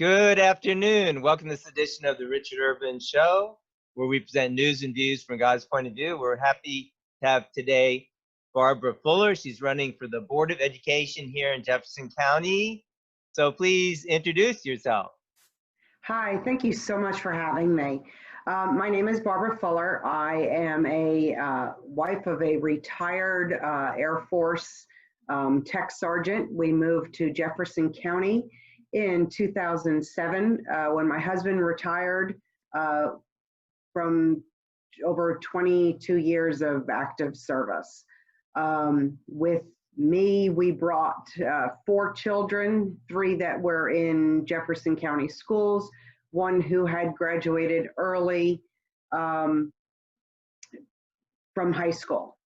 Good afternoon. Welcome to this edition of the Richard Urban Show, where we present news and views from God's point of view. We're happy to have today Barbara Fuller. She's running for the Board of Education here in Jefferson County. So please introduce yourself. Hi, thank you so much for having me. My name is Barbara Fuller. I am a wife of a retired Air Force tech sergeant. We moved to Jefferson County in 2007 when my husband retired from over 22 years of active service. With me, we brought 4 children, 3 that were in Jefferson County schools, 1 who had graduated early from high school.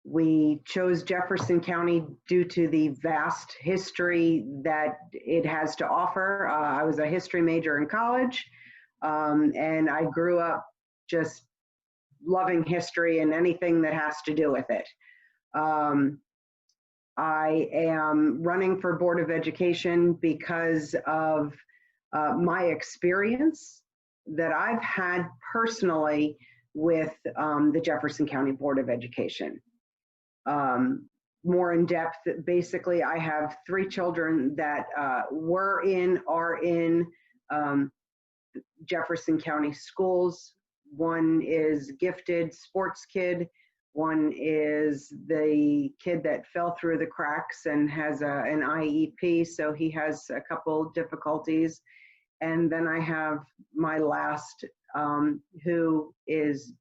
We chose Jefferson County due to the vast history that it has to offer. I was a history major in college, and I grew up just loving history and anything that has to do with it. I am running for Board of Education because of my experience that I've had personally with the Jefferson County Board of Education. More in depth, basically, I have 3 children that are in Jefferson County schools. 1 is gifted sports kid. 1 is the kid that fell through the cracks and has an IEP, so he has a couple difficulties. And then I have my last, who is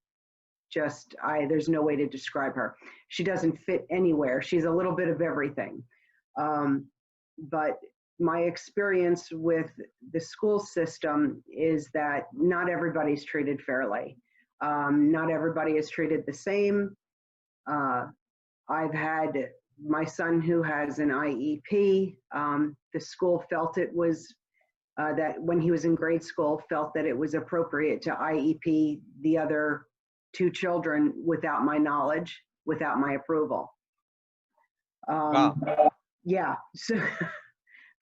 just, there's no way to describe her. She doesn't fit anywhere. She's a little bit of everything. But my experience with the school system is that not everybody's treated fairly. Not everybody is treated the same. I've had my son who has an IEP. The school felt it was, that when he was in grade school, felt that it was appropriate to IEP the other 2 children without my knowledge, without my approval. Wow. Yeah, so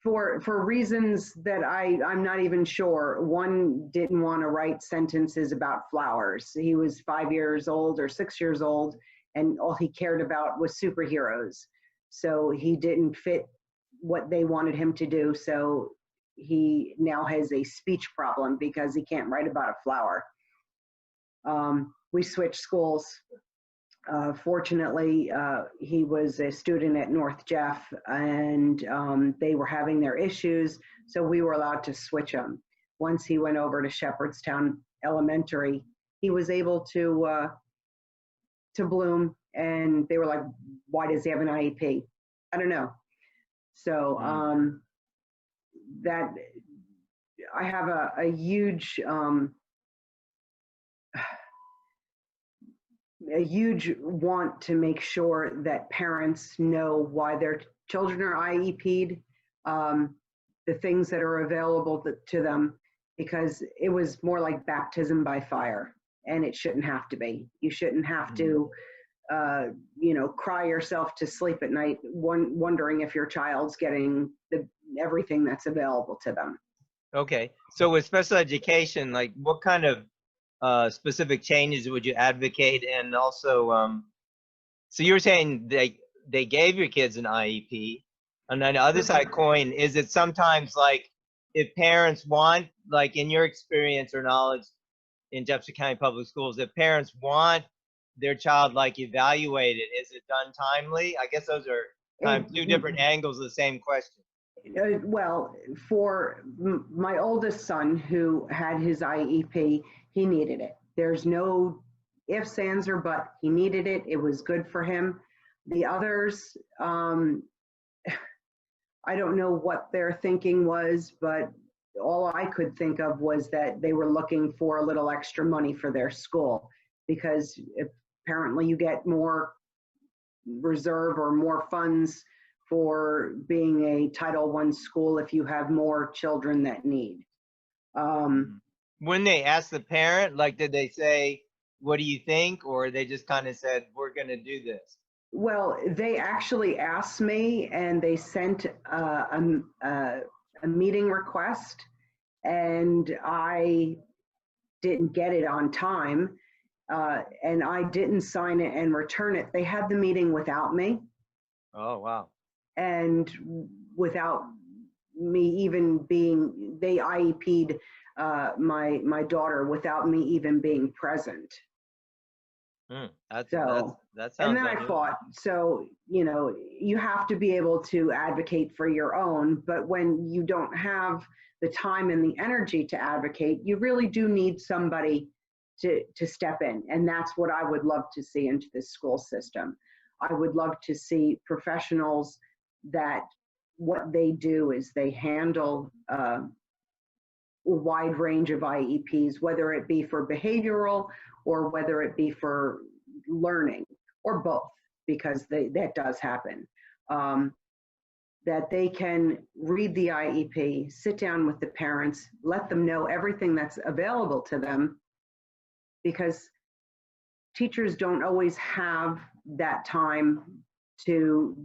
for reasons that I'm not even sure. 1 didn't want to write sentences about flowers. He was 5 years old or 6 years old, and all he cared about was superheroes. So he didn't fit what they wanted him to do. So he now has a speech problem because he can't write about a flower. We switched schools. Fortunately, he was a student at North Jeff, and they were having their issues, so we were allowed to switch him. Once he went over to Shepherdstown Elementary, he was able to bloom, and they were like, why does he have an IEP? I don't know. So that I have a huge want to make sure that parents know why their children are IEP'd, the things that are available to them, because it was more like baptism by fire, and it shouldn't have to be. You shouldn't have to, cry yourself to sleep at night wondering if your child's getting everything that's available to them. Okay. So with special education, like what kind of specific changes would you advocate? And also, so you were saying they gave your kids an IEP, and then the other side coin, is it sometimes like if parents want, like in your experience or knowledge in Jefferson County Public Schools, if parents want their child like evaluated, is it done timely? I guess those are kind of 2 different angles of the same question. Well, for my oldest son who had his IEP, he needed it. There's no ifs, ands, or but. He needed it. It was good for him. The others, I don't know what their thinking was, but all I could think of was that they were looking for a little extra money for their school, because apparently you get more reserve or more funds for being a Title I school if you have more children that need. When they asked the parent, like, did they say, what do you think? Or they just kind of said, we're going to do this? Well, they actually asked me, and they sent a meeting request, and I didn't get it on time, and I didn't sign it and return it. They had the meeting without me, Oh, wow. and without me even being, they IEP'd my daughter without me even being present. That So, that and sounds then I unusual. thought, so, you know, you have to be able to advocate for your own, but when you don't have the time and the energy to advocate, you really do need somebody to step in. And that's what I would love to see into this school system. I would love to see professionals that what they do is they handle a wide range of IEPs, whether it be for behavioral or whether it be for learning, or both, because that does happen. That they can read the IEP, sit down with the parents, let them know everything that's available to them, because teachers don't always have that time to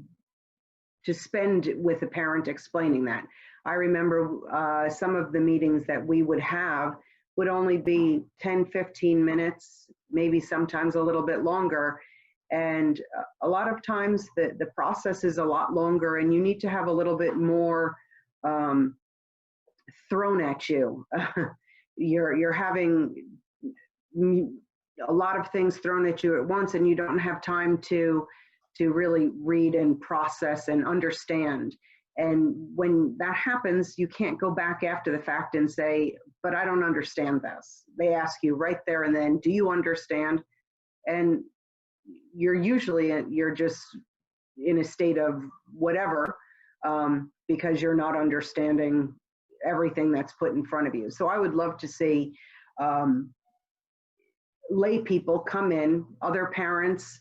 spend with a parent explaining that. I remember some of the meetings that we would have would only be 10, 15 minutes, maybe sometimes a little bit longer. And a lot of times the process is a lot longer, and you need to have a little bit more thrown at you. You're having a lot of things thrown at you at once, and you don't have time to really read and process and understand. And when that happens, you can't go back after the fact and say, but I don't understand this. They ask you right there and then, do you understand? And you're just in a state of whatever, because you're not understanding everything that's put in front of you. So I would love to see lay people come in, other parents,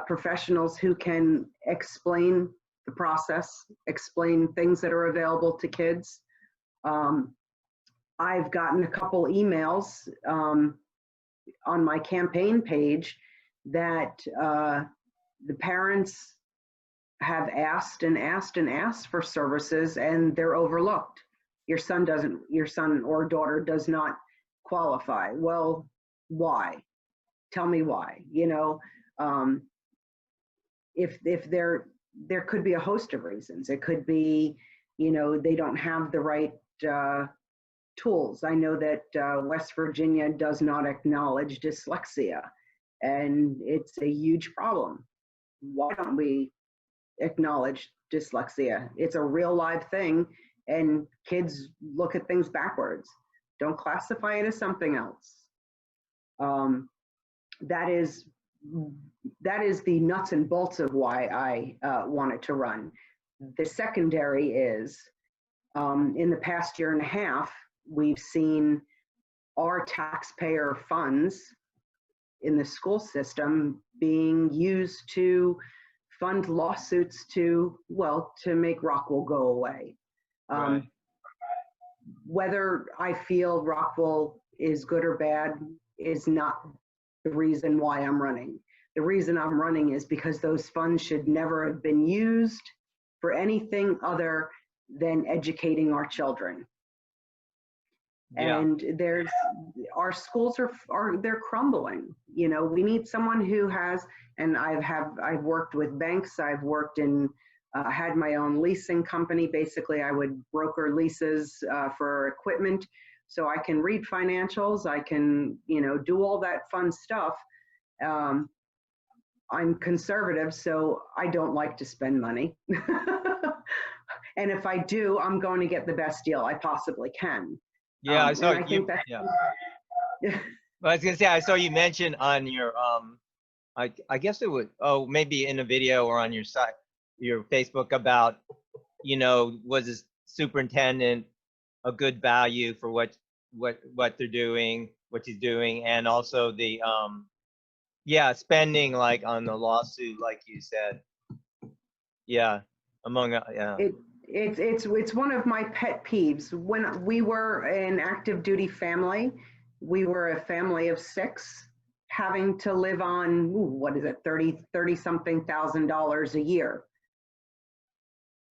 professionals who can explain the process, explain things that are available to kids. I've gotten a couple emails on my campaign page that the parents have asked and asked and asked for services, and they're overlooked. Your son or daughter does not qualify. Well, why? Tell me why. You know, if there could be a host of reasons. It could be, you know, they don't have the right tools. I know that West Virginia does not acknowledge dyslexia, and it's a huge problem. Why don't we acknowledge dyslexia? It's a real live thing, and kids look at things backwards. Don't classify it as something else. That is the nuts and bolts of why I wanted to run. The secondary is, in the past year and a half, we've seen our taxpayer funds in the school system being used to fund lawsuits to make Rockwell go away. Right. Whether I feel Rockwell is good or bad is not the reason why I'm running. The reason I'm running is because those funds should never have been used for anything other than educating our children. Yeah. And our schools they're crumbling. You know, we need someone who has, and I've worked with banks, I've worked in, had my own leasing company. Basically, I would broker leases for equipment, so I can read financials, I can, you know, do all that fun stuff. I'm conservative, so I don't like to spend money. And if I do, I'm going to get the best deal I possibly can. Yeah, I saw and I you. think that, Yeah. Well, I was gonna say, I saw you mention on your I guess it was, oh, maybe in a video or on your site, your Facebook, about, you know, was this superintendent a good value for what they're doing, what he's doing, and also the yeah, spending like on the lawsuit, like you said. Yeah, among yeah. It's one of my pet peeves. When we were an active duty family, we were a family of 6 having to live on, what is it, 30 something $1,000 a year.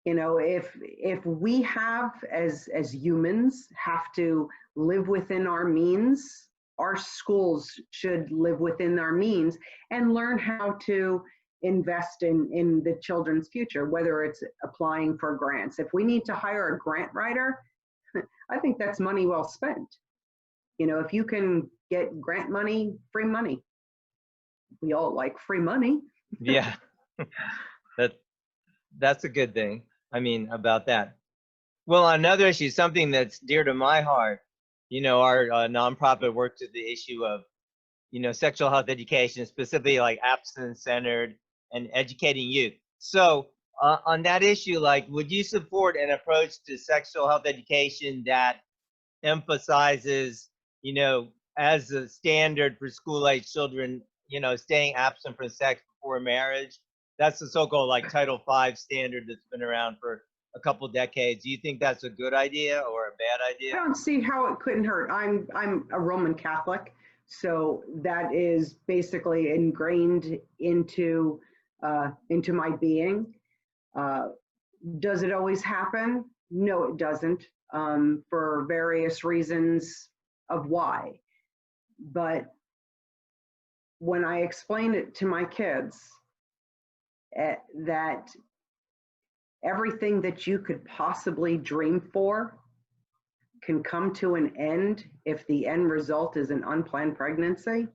You know, if we have, as humans, have to live within our means, our schools should live within our means and learn how to invest in the children's future, whether it's applying for grants. If we need to hire a grant writer, I think that's money well spent. You know, if you can get grant money, free money. We all like free money. Yeah, that's a good thing. I mean, about that. Well, another issue, something that's dear to my heart, you know, our nonprofit works with the issue of, you know, sexual health education, specifically like abstinence-centered and educating youth. So on that issue, like, would you support an approach to sexual health education that emphasizes, you know, as a standard for school-age children, you know, staying absent from sex before marriage? That's the so-called like Title V standard that's been around for a couple decades. Do you think that's a good idea or a bad I idea? don't see how it couldn't hurt. I'm a Roman Catholic, so that is basically ingrained into my being. Uh, does it always happen? No, it doesn't, for various reasons of why. But when I explain it to my kids, that everything that you could possibly dream for can come to an end if the end result is an unplanned pregnancy,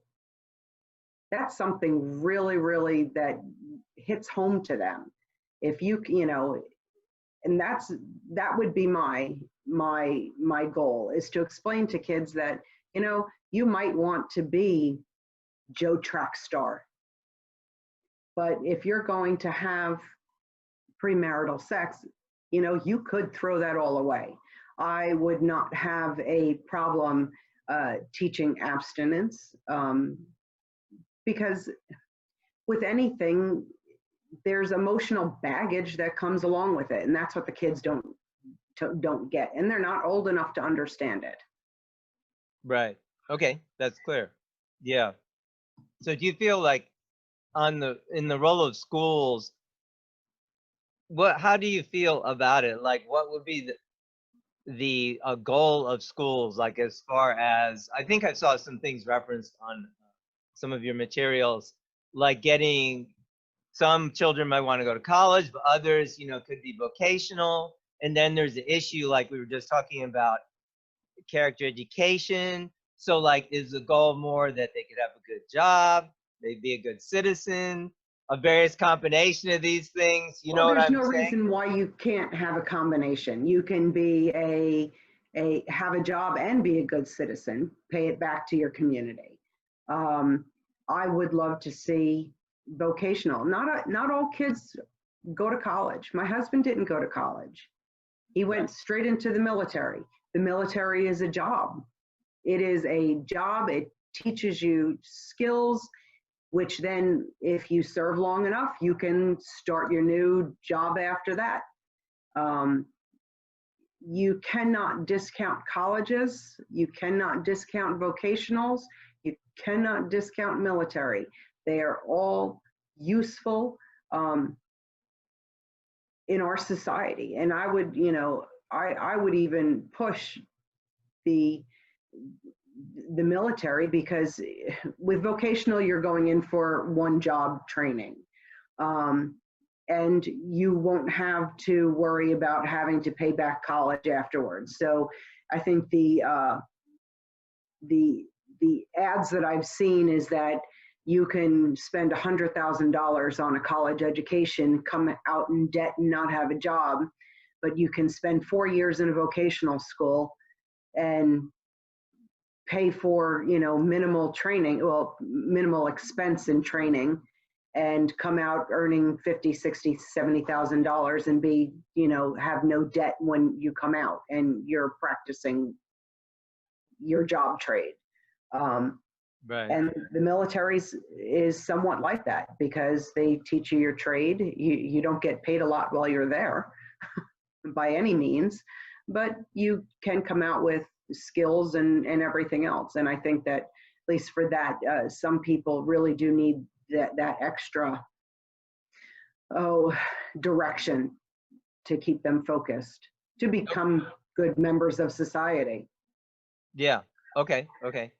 that's something really, really that hits home to them. If you know, and that would be my goal, is to explain to kids that, you know, you might want to be Joe Track Star, but if you're going to have premarital sex, you know, you could throw that all away. I would not have a problem teaching abstinence, because with anything, there's emotional baggage that comes along with it, and that's what the kids don't get, and they're not old enough to understand it. Right. Okay, that's clear. Yeah. So do you feel like in the role of schools, how do you feel about it? Like, what would be the goal of schools, like, as far as, I think I saw some things referenced on some of your materials, like getting, some children might want to go to college, but others, you know, could be vocational. And then there's the issue, like we were just talking about, character education. So like, is the goal more that they could have a good job, they'd be a good citizen, a various combination of these things? You know Well, what there's I'm no saying? reason why you can't have a combination. You can be have a job and be a good citizen, pay it back to your community. I would love to see vocational. Not all kids go to college. My husband didn't go to college. He went straight into the military. The military is a job. It is a job. It teaches you skills, which then, if you serve long enough, you can start your new job after that. You cannot discount colleges. You cannot discount vocationals. You cannot discount military. They are all useful in our society. And I would, you know, I would even push the military, because with vocational, you're going in for one job training. And you won't have to worry about having to pay back college afterwards. So I think the ads that I've seen is that you can spend $100,000 on a college education, come out in debt and not have a job, but you can spend 4 years in a vocational school and pay for, you know, minimal training, well, minimal expense in training, and come out earning $50,000, $60,000, $70,000 and be, you know, have no debt when you come out and you're practicing your job trade. Right. And the military is somewhat like that, because they teach you your trade. You don't get paid a lot while you're there by any means, but you can come out with skills and everything else. And I think that, at least for that, some people really do need that extra direction to keep them focused, to become good members of society. Yeah. Okay. Okay.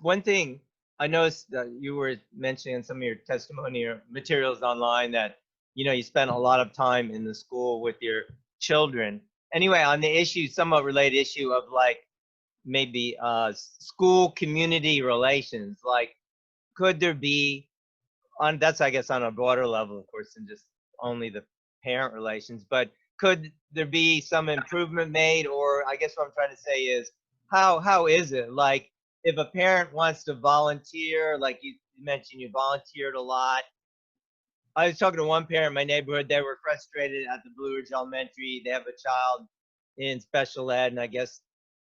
One thing I noticed that you were mentioning in some of your testimony or materials online that, you know, you spent a lot of time in the school with your children. Anyway, on the issue, somewhat related issue of like maybe school community relations, like could there be on that's I guess on a broader level, of course, than just only the parent relations, but could there be some improvement made? Or I guess what I'm trying to say is how is it like if a parent wants to volunteer, like you mentioned you volunteered a lot. I was talking to one parent in my neighborhood. They were frustrated at the Blue Ridge Elementary. They have a child in special ed, and I guess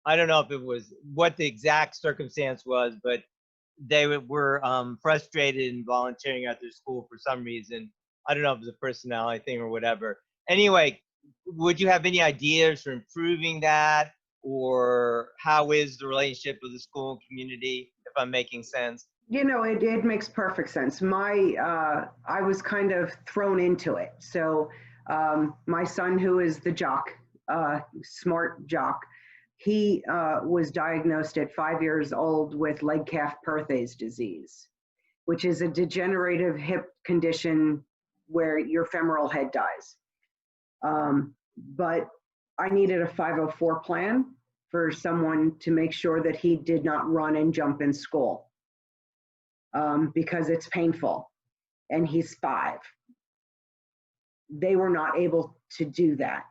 I don't know if it was what the exact circumstance was, but they were frustrated in volunteering at their school for some reason. I don't know if it was a personality thing or whatever. Anyway, would you have any ideas for improving that, or how is the relationship with the school and community? If I'm making sense. You know, it makes perfect sense. I was kind of thrown into it. So my son, who is the jock, smart jock, he was diagnosed at 5 years old with leg calf Perthes disease, which is a degenerative hip condition where your femoral head dies. But I needed a 504 plan for someone to make sure that he did not run and jump in school. Because it's painful, and he's 5. They were not able to do that.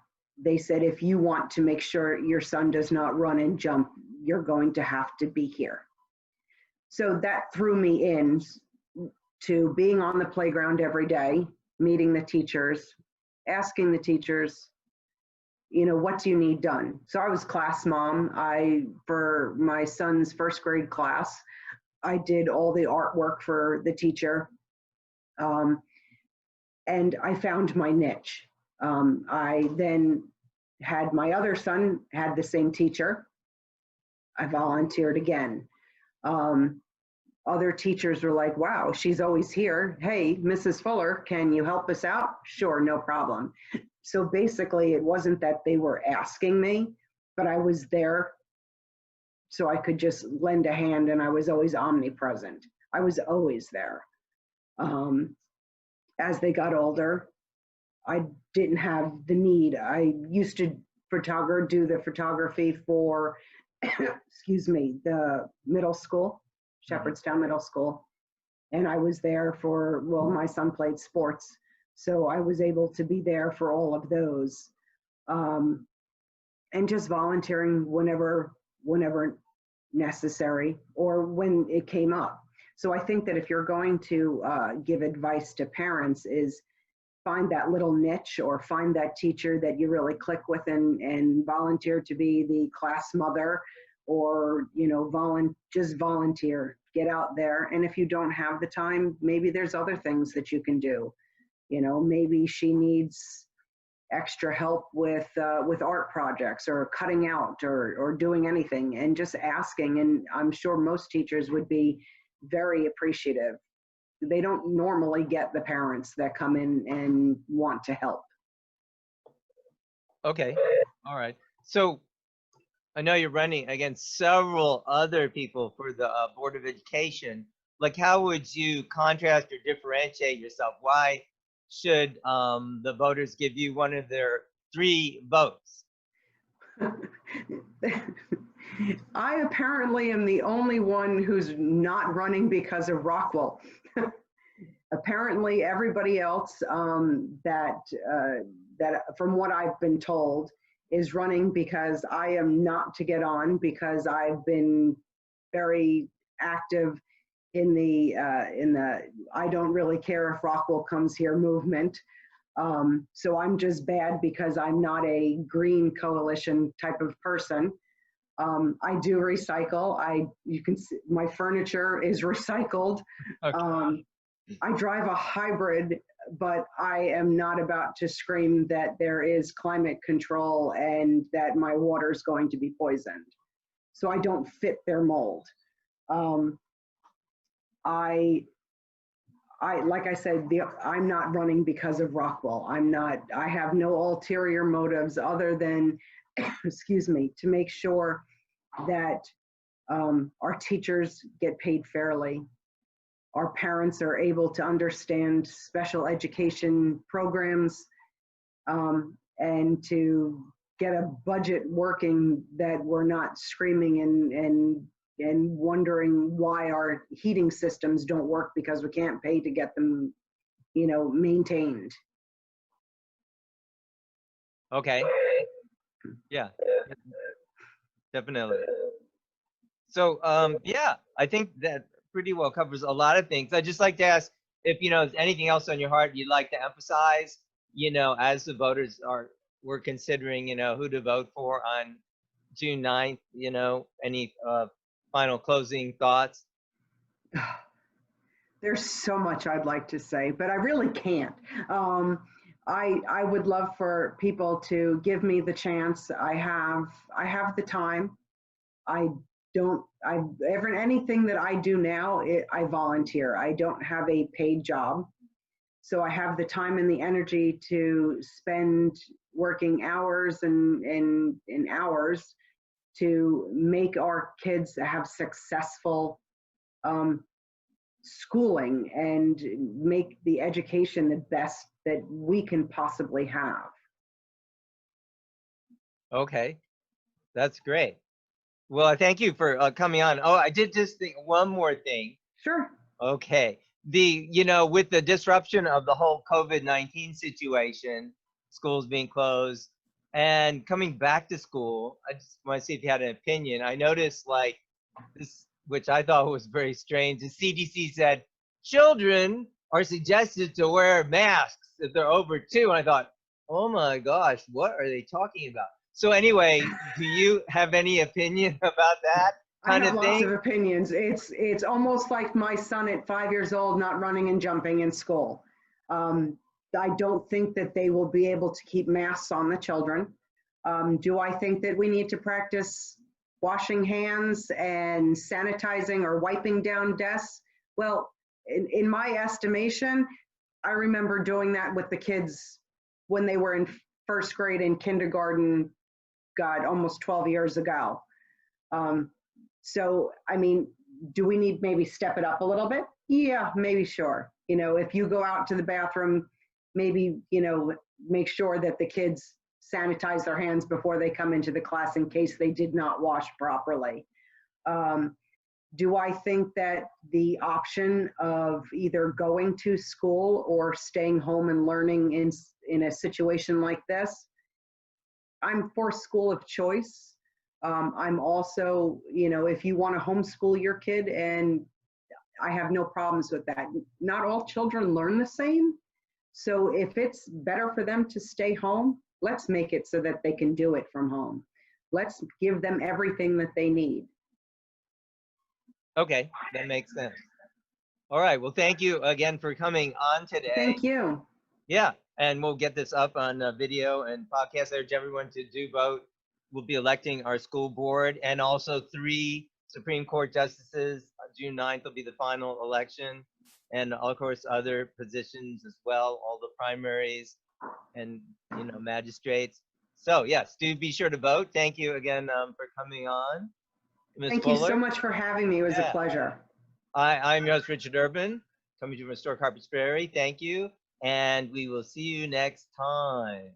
They said, if you want to make sure your son does not run and jump, you're going to have to be here. So that threw me in to being on the playground every day, meeting the teachers, asking the teachers, you know, what do you need done? So I was class mom. For my son's first grade class, I did all the artwork for the teacher, and I found my niche. I then had my other son had the same teacher. I volunteered again. Other teachers were like, wow, she's always here. Hey, Mrs. Fuller, can you help us out? Sure, no problem. So basically, it wasn't that they were asking me, but I was there so I could just lend a hand, and I was always omnipresent. I was always there. As they got older, I didn't have the need. I used to do the photography for, excuse me, the middle school, Shepherdstown Middle School. And I was there for, well, my son played sports, so I was able to be there for all of those. And just volunteering whenever necessary or when it came up. So I think that if you're going to give advice to parents, is find that little niche or find that teacher that you really click with and volunteer to be the class mother, or, you know, just volunteer, get out there. And if you don't have the time, maybe there's other things that you can do. You know, maybe she needs extra help with art projects or cutting out or doing anything, and just asking. And I'm sure most teachers would be very appreciative. They don't normally get the parents that come in and want to help. Okay. All right. So I know you're running against several other people for the Board of Education. Like, how would you contrast or differentiate yourself? Why should the voters give you one of their 3 votes? I apparently am the only one who's not running because of Rockwell. Apparently everybody else that from what I've been told is running because I am not to get on, because I've been very active in the I don't really care if Rockwell comes here movement. So I'm just bad because I'm not a green coalition type of person. I do recycle. You can see my furniture is recycled. Okay. I drive a hybrid, but I am not about to scream that there is climate control and that my water is going to be poisoned. So I don't fit their mold. I like I said, I'm not running because of Rockwell. I have no ulterior motives other than, excuse me, to make sure that our teachers get paid fairly. Our parents are able to understand special education programs, and to get a budget working, that we're not screaming and wondering why our heating systems don't work because we can't pay to get them, maintained. Okay. Yeah, definitely. So, yeah, I think that pretty well covers a lot of things. I'd just like to ask if, there's anything else on your heart you'd like to emphasize, as the voters we're considering, who to vote for on June 9th, any final closing thoughts? There's so much I'd like to say, but I really can't. I would love for people to give me the chance. I have the time. Anything that I do now, I volunteer. I don't have a paid job. So I have the time and the energy to spend working hours and hours to make our kids have successful schooling and make the education the best that we can possibly have. Okay, that's great. Well, I thank you for coming on. Oh, I did just think one more thing. Sure. Okay. With the disruption of the whole COVID-19 situation, schools being closed and coming back to school, I just want to see if you had an opinion. I noticed like this, which I thought was very strange. The CDC said children are suggested to wear masks if they're over 2. And I thought, oh my gosh, what are they talking about? So anyway, do you have any opinion about that kind of thing? I have lots of opinions. It's almost like my son at 5 years old not running and jumping in school. I don't think that they will be able to keep masks on the children. Do I think that we need to practice washing hands and sanitizing or wiping down desks? Well, in my estimation, I remember doing that with the kids when they were in first grade and kindergarten, God, almost 12 years ago. So, I mean, do we need maybe step it up a little bit? Yeah, maybe, sure. If you go out to the bathroom, maybe, make sure that the kids sanitize their hands before they come into the class in case they did not wash properly. Do I think that the option of either going to school or staying home and learning in a situation like this? I'm for school of choice. I'm also, if you want to homeschool your kid, and I have no problems with that. Not all children learn the same. So if it's better for them to stay home, let's make it so that they can do it from home. Let's give them everything that they need. Okay, that makes sense. All right. Well, thank you again for coming on today. Thank you. Yeah, and we'll get this up on video and podcast. I urge everyone to do vote. We'll be electing our school board and also 3 Supreme Court justices. June 9th will be the final election, and of course other positions as well, all the primaries and magistrates. So yes, do be sure to vote. Thank you again for coming on, Ms. Thank Fuller. you so much for having me. It was a pleasure. I'm your host, Richard Urban, coming to you from Historic Harpers Ferry. Thank you, and we will see you next time.